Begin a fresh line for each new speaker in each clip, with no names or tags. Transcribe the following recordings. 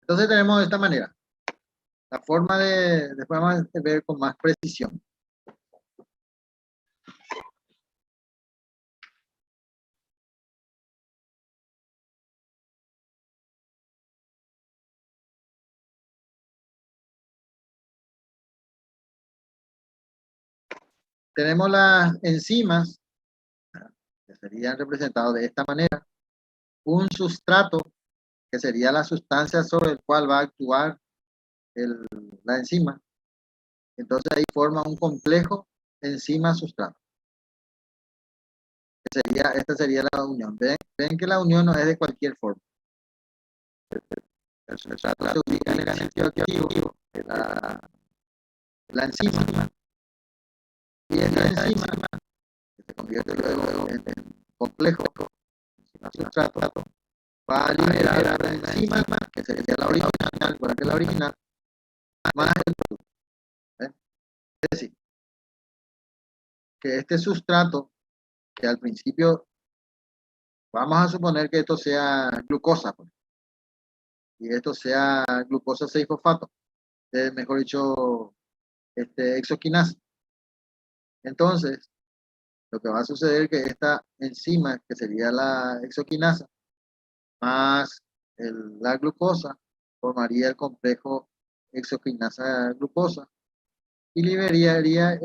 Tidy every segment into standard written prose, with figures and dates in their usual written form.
Entonces tenemos de esta manera. La forma después vamos a ver con más precisión. Tenemos las enzimas, que serían representados de esta manera. Un sustrato, que sería la sustancia sobre el cual va a actuar la enzima. Entonces ahí forma un complejo enzima-sustrato. Esta sería la unión. Ven que la unión no es de cualquier forma. El sustrato se ubica en el sitio activo de la enzima. Y esta enzima que se convierte luego en complejo enzima-sustrato va a liberar la enzima, que sería la original, igual que la original, más el producto. Es decir, que este sustrato, que al principio vamos a suponer que esto sea glucosa, pues, y esto sea glucosa 6-fosfato, mejor dicho, exoquinasa. Entonces, lo que va a suceder es que esta enzima, que sería la exoquinasa, más la glucosa, formaría el complejo exoquinasa-glucosa y liberaría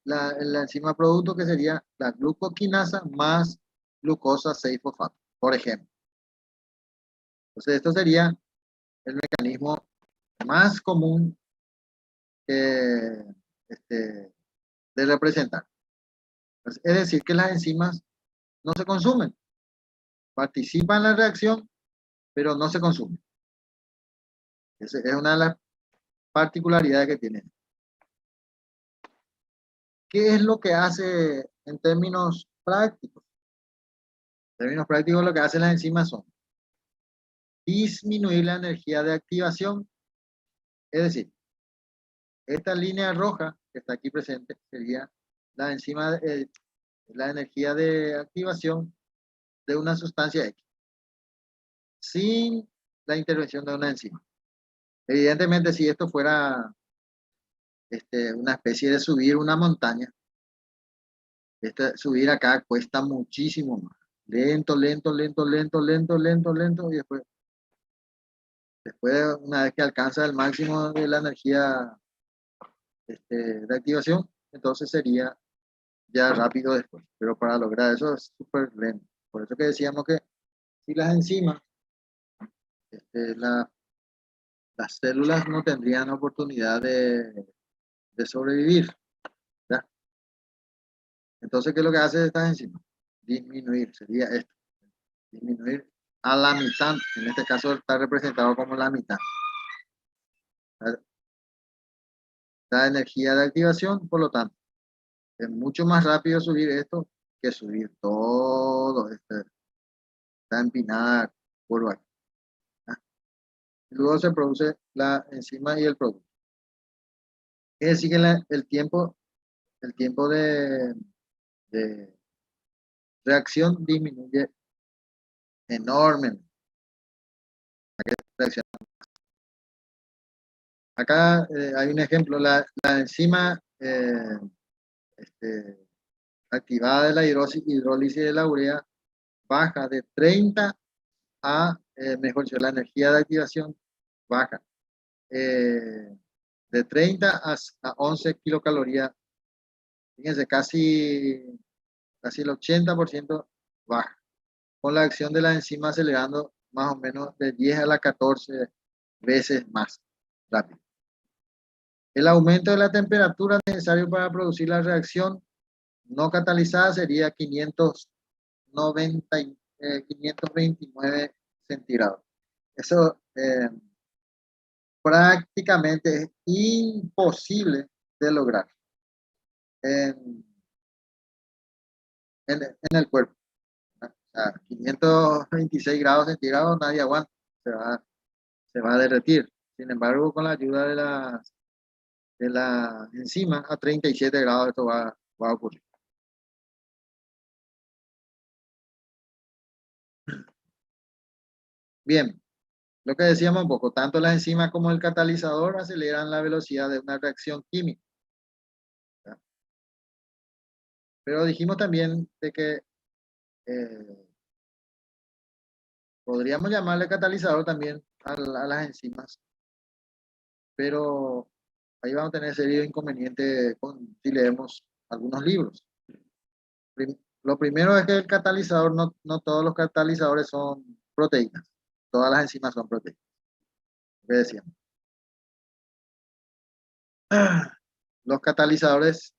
la enzima producto, que sería la glucoquinasa más glucosa 6-fosfato, por ejemplo. Entonces, esto sería el mecanismo más común de representar. Pues, es decir, que las enzimas no se consumen, participan en la reacción, pero no se consumen. Esa es una de las particularidades que tienen. ¿Qué es lo que hace en términos prácticos? En términos prácticos, lo que hacen las enzimas son disminuir la energía de activación. Es decir, esta línea roja que está aquí presente sería la enzima, la energía de activación de una sustancia X, sin la intervención de una enzima. Evidentemente, si esto fuera una especie de subir una montaña, subir acá cuesta muchísimo más. Lento, lento, lento, lento, lento, lento, lento, y después, una vez que alcanza el máximo de la energía de activación, entonces sería ya rápido después. Pero para lograr eso es súper lento. Por eso que decíamos que si las enzimas, las células no tendrían oportunidad de sobrevivir, ¿ya? Entonces, ¿qué es lo que hace estas enzimas? Disminuir, sería esto. Disminuir a la mitad. En este caso está representado como la mitad. La energía de activación, por lo tanto, es mucho más rápido subir esto que subir todo esta empinada curva. Y luego se produce la enzima y el producto. Es decir, que el tiempo de reacción disminuye enormemente. Acá hay un ejemplo, la enzima activada de la hidrólisis de la urea baja de 30 a, mejor dicho, la energía de activación baja de 30 a 11 kilocalorías. Fíjense, casi el 80% baja, con la acción de la enzima acelerando más o menos de 10 a la 14 veces más rápido. El aumento de la temperatura necesario para producir la reacción no catalizada sería 529 centígrados. Eso prácticamente es imposible de lograr en el cuerpo. O sea, 526 grados centígrados nadie aguanta, se va a derretir. Sin embargo, con la ayuda de la enzima, a 37 grados esto va a ocurrir. Bien, Lo que decíamos un poco, tanto las enzimas como el catalizador aceleran la velocidad de una reacción química. ¿Ya? Pero dijimos también de que podríamos llamarle catalizador también a las enzimas, pero ahí vamos a tener serio inconveniente si leemos algunos libros. Lo primero es que el catalizador, no todos los catalizadores son proteínas, todas las enzimas son proteínas, que decíamos. Los catalizadores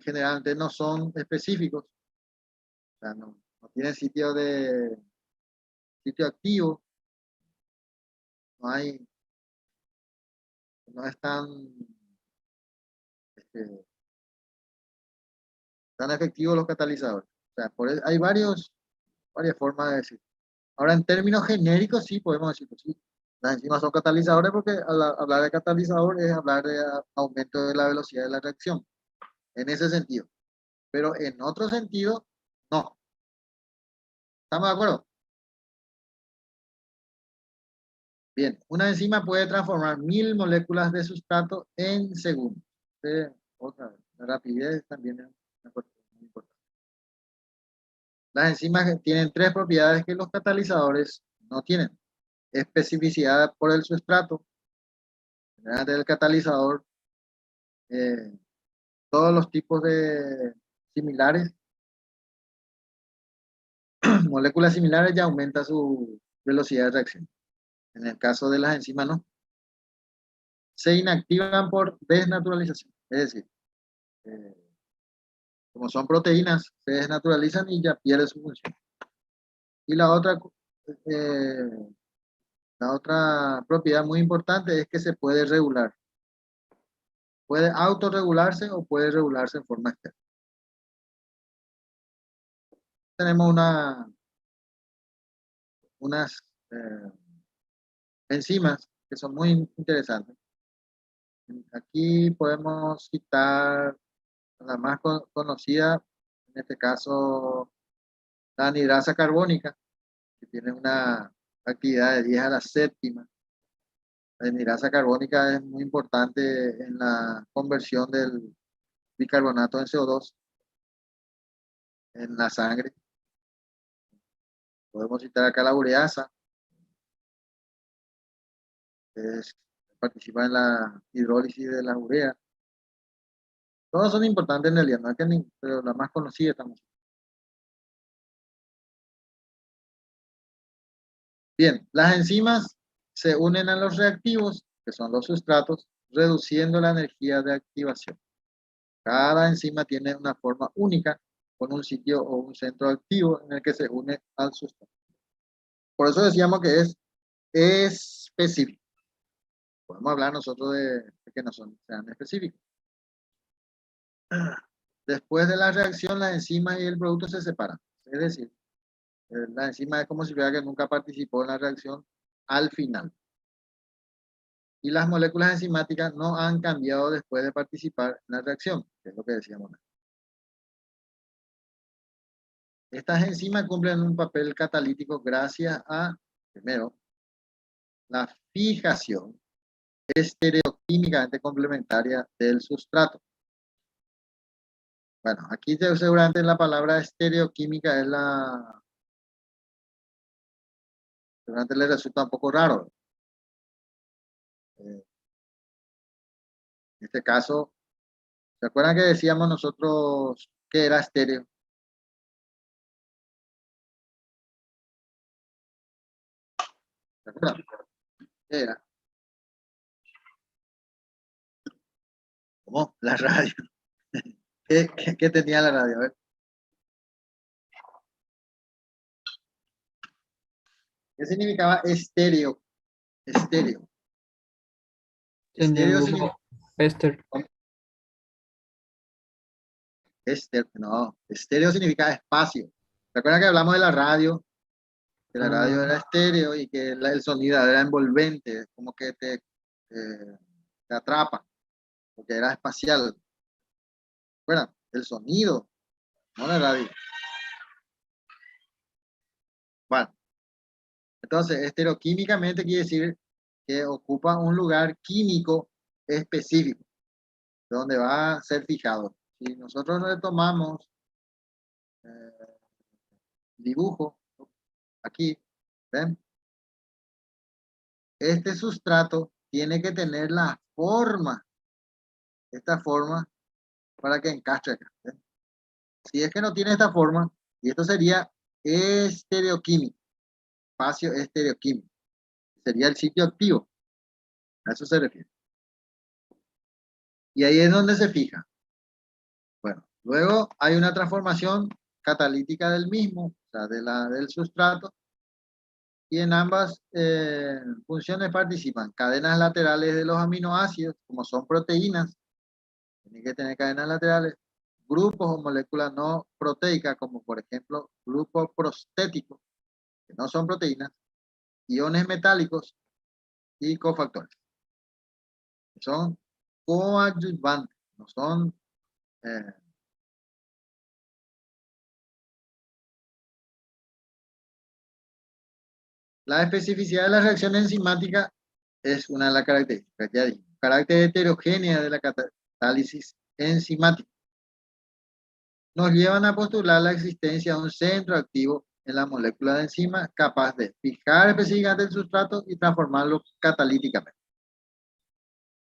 generalmente no son específicos, o sea, no tienen sitio activo, no hay, no están este, tan efectivos los catalizadores. O sea, hay varias formas de decir. Ahora, en términos genéricos, sí podemos decir, pues sí, las enzimas son catalizadores porque hablar de catalizador es hablar de aumento de la velocidad de la reacción, en ese sentido. Pero en otro sentido, no. ¿Estamos de acuerdo? Bien, una enzima puede transformar 1000 moléculas de sustrato en segundos. Otra vez, la rapidez también es una cuestión muy importante. Las enzimas tienen tres propiedades que los catalizadores no tienen. Especificidad por el sustrato, del catalizador, todos los tipos de similares, moléculas similares ya aumenta su velocidad de reacción. En el caso de las enzimas no. Se inactivan por desnaturalización, es decir, eh, como son proteínas, se desnaturalizan y ya pierde su función. Y eh, la otra propiedad muy importante es que se puede regular. Puede autorregularse o puede regularse en forma externa. Tenemos unas enzimas que son muy interesantes. Aquí podemos citar la más conocida, en este caso la anhidrasa carbónica, que tiene una actividad de 10 a la séptima. La anhidrasa carbónica es muy importante en la conversión del bicarbonato en CO2 en la sangre. Podemos citar acá la ureasa, que participa en la hidrólisis de la urea. Todas son importantes en realidad, no es que pero la más conocida estamos. Bien, las enzimas se unen a los reactivos, que son los sustratos, reduciendo la energía de activación. Cada enzima tiene una forma única, con un sitio o un centro activo en el que se une al sustrato. Por eso decíamos que es específico. Podemos hablar nosotros de que no sean específicos. Después de la reacción, la enzima y el producto se separan. Es decir, la enzima es como si fuera que nunca participó en la reacción al final. Y las moléculas enzimáticas no han cambiado después de participar en la reacción, que es lo que decíamos. Estas enzimas cumplen un papel catalítico gracias a, primero, la fijación estereoquímicamente complementaria del sustrato. Bueno, aquí seguramente la palabra estereoquímica es seguramente le resulta un poco raro. En este caso, ¿se acuerdan que decíamos nosotros que era estéreo? ¿Se acuerdan? ¿Qué era? ¿Cómo? La radio. ¿Qué tenía la radio? A ver. ¿Qué significaba estéreo? Estéreo.
Tenía
Estéreo
un
significa...
grupo Esther.
No, estéreo significa espacio. ¿Se acuerdan que hablamos de la radio? Que la radio
Ah,
era estéreo y que el sonido era envolvente, como que te atrapa, porque era espacial. Bueno, el sonido, no la radio. Bueno, Entonces, estereoquímicamente quiere decir que ocupa un lugar químico específico, donde va a ser fijado. Si nosotros retomamos dibujo, aquí, ¿ven? Este sustrato tiene que tener la forma, esta forma, para que encastre acá. ¿Ven? Si es que no tiene esta forma, y esto sería estereoquímico, espacio estereoquímico, sería el sitio activo, a eso se refiere. Y ahí es donde se fija. Bueno, luego hay una transformación catalítica del mismo, o sea, del sustrato, y en ambas funciones participan cadenas laterales de los aminoácidos, como son proteínas, tienen que tener cadenas laterales, grupos o moléculas no proteicas, como por ejemplo grupos prostéticos, que no son proteínas, iones metálicos y cofactores. Son coadyuvantes, no son... la especificidad de la reacción enzimática es una de las características, ya dije, carácter heterogénea de la catálisis enzimática. Nos llevan a postular la existencia de un centro activo en la molécula de enzima capaz de fijar específicamente el sustrato y transformarlo catalíticamente.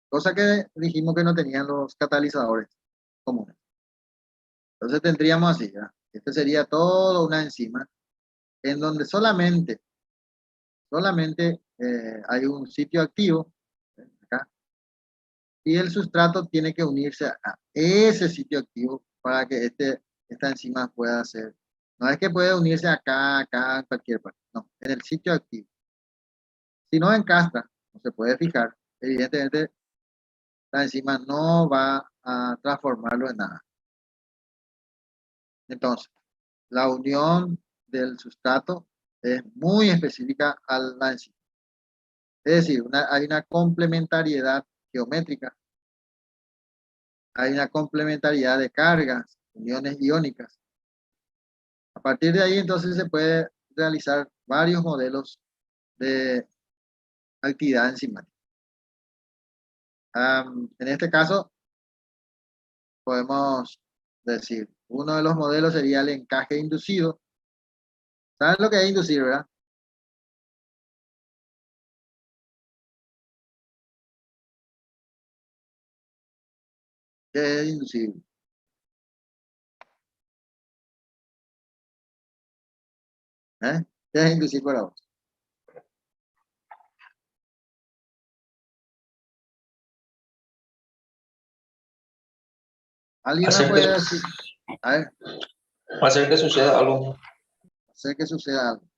Cosa que dijimos que no tenían los catalizadores comunes. Entonces tendríamos así, ¿verdad? Este sería toda una enzima en donde solamente hay un sitio activo, acá, y el sustrato tiene que unirse a ese sitio activo para que esta enzima pueda ser. No es que pueda unirse acá, en cualquier parte, no, en el sitio activo. Si no encastra, no se puede fijar, evidentemente la enzima no va a transformarlo en nada. Entonces, la unión del sustrato es muy específica a la enzima. Es decir, hay una complementariedad geométrica, hay una complementariedad de cargas, uniones iónicas. A partir de ahí, entonces, se puede realizar varios modelos de actividad enzimática. En este caso, podemos decir, uno de los modelos sería el encaje inducido. ¿Saben lo que es inducir, verdad? ¿Qué es inducir? ¿Eh? ¿Qué es inducir para vos? ¿Alguien me
Hacer
puede
que,
decir? A ver,
hacer que suceda algo.
hacer que suceda algo.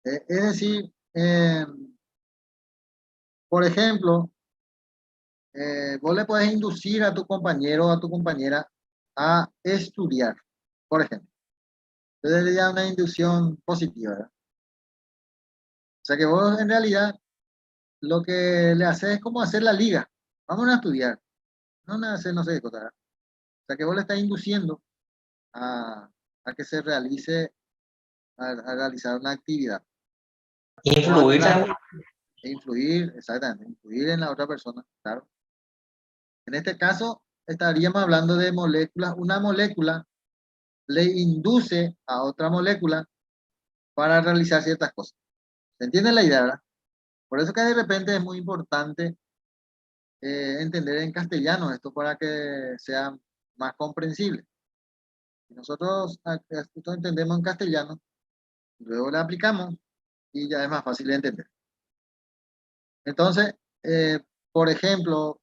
Es decir, por ejemplo, vos le podés inducir a tu compañero o a tu compañera a estudiar, por ejemplo. Entonces sería una inducción positiva, ¿verdad? O sea que vos en realidad lo que le haces es como hacer la liga. Vamos a estudiar, no a hacer no sé qué cosa, ¿verdad? O sea que vos le estás induciendo a que se realice, a realizar una actividad. O a que
Influir
influir, exactamente, influir en la otra persona, claro. En este caso, estaríamos hablando de moléculas. Una molécula le induce a otra molécula para realizar ciertas cosas. ¿Se entiende la idea, verdad? Por eso que de repente es muy importante entender en castellano esto para que sea más comprensible. Si nosotros esto entendemos en castellano, luego le aplicamos y ya es más fácil de entender. Entonces, por ejemplo,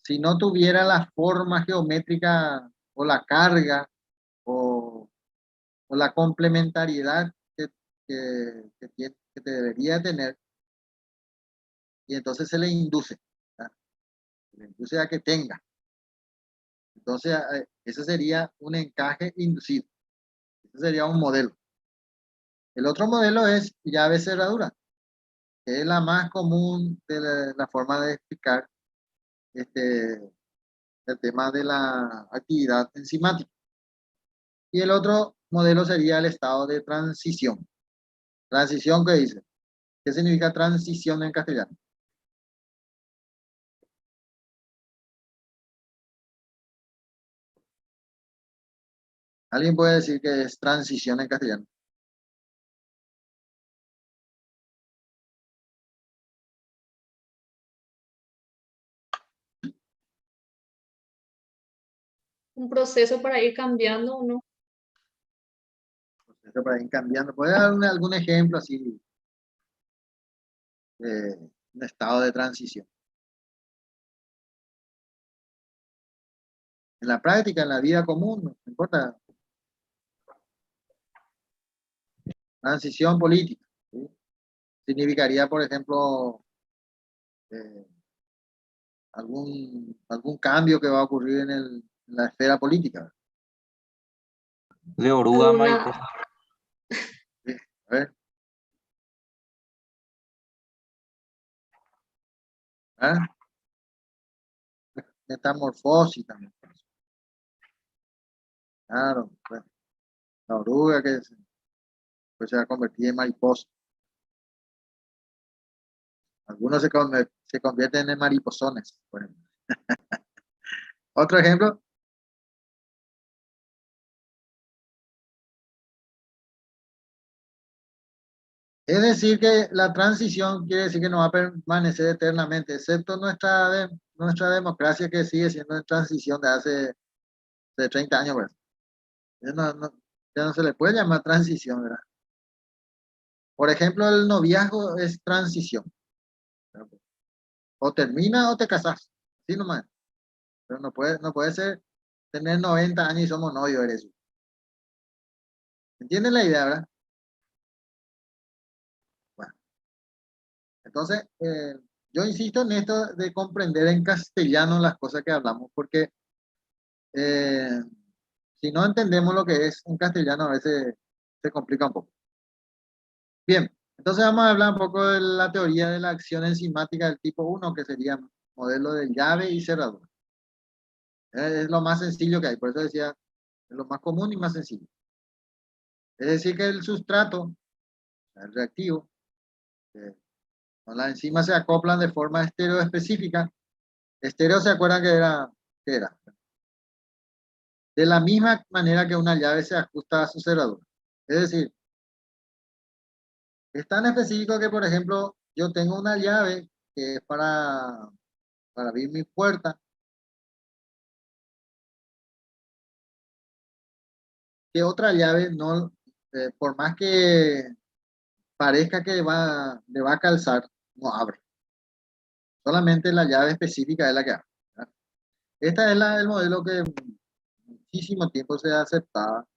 si no tuviera la forma geométrica o la carga o, o la complementariedad que debería tener, y entonces se le induce, ¿verdad? Se le induce a que tenga. Entonces, ese sería un encaje inducido. Ese sería un modelo. El otro modelo es llave cerradura, que es la más común de la forma de explicar este, el tema de la actividad enzimática. Y el otro modelo sería el estado de transición. Transición, ¿qué dice? ¿Qué significa transición en castellano? ¿Alguien puede decir que es transición en castellano?
Un proceso para ir cambiando o no.
Esto para ir cambiando. ¿Puede dar algún ejemplo así de un estado de transición? En la práctica, en la vida común, no importa. Transición política, ¿sí? Significaría, por ejemplo, eh, algún cambio que va a ocurrir en la esfera política.
De oruga a
Alguna,
mariposa.
¿Sí? A ver. ¿Ah? Metamorfosis también. Claro, pues, la oruga que pues, se va a convertir en mariposa. Algunos se convierten en mariposones, por ejemplo. Otro ejemplo, es decir que la transición quiere decir que no va a permanecer eternamente, excepto nuestra democracia que sigue siendo en transición de 30 años, ¿verdad? Ya no se le puede llamar transición, ¿verdad? Por ejemplo, el noviazgo es transición. O termina o te casas, así nomás. Pero no puede ser tener 90 años y somos novios, eres. ¿Entienden la idea, verdad? Bueno, entonces, yo insisto en esto de comprender en castellano las cosas que hablamos, porque eh, si no entendemos lo que es en castellano, a veces se complica un poco. Bien, entonces vamos a hablar un poco de la teoría de la acción enzimática del tipo 1, que sería modelo de llave y cerradura. Es lo más sencillo que hay, por eso decía, es lo más común y más sencillo. Es decir, que el sustrato, el reactivo, eh, con la enzima se acoplan de forma estereoespecífica. Estéreo, ¿se acuerdan que era? De la misma manera que una llave se ajusta a su cerradura. Es decir, es tan específico que, por ejemplo, yo tengo una llave que es para abrir mi puerta, que otra llave no, por más que parezca que le va a calzar, no abre. Solamente la llave específica es la que abre, ¿verdad? Este es el modelo que muchísimo tiempo se aceptaba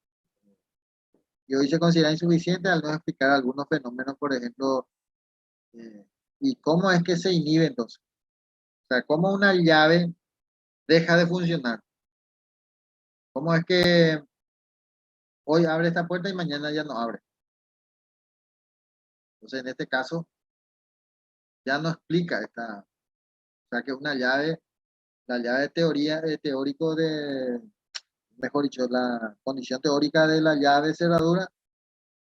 y hoy se considera insuficiente al no explicar algunos fenómenos, por ejemplo, eh, y cómo es que se inhibe entonces. O sea, cómo una llave deja de funcionar. Cómo es que hoy abre esta puerta y mañana ya no abre. Entonces, en este caso, ya no explica esta, o sea, que una llave, la llave de teoría, teórico mejor dicho, la condición teórica de la llave de cerradura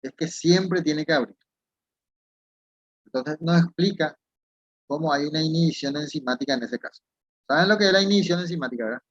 es que siempre tiene que abrir. Entonces, no explica cómo hay una inhibición enzimática en ese caso. ¿Saben lo que es la inhibición enzimática, verdad?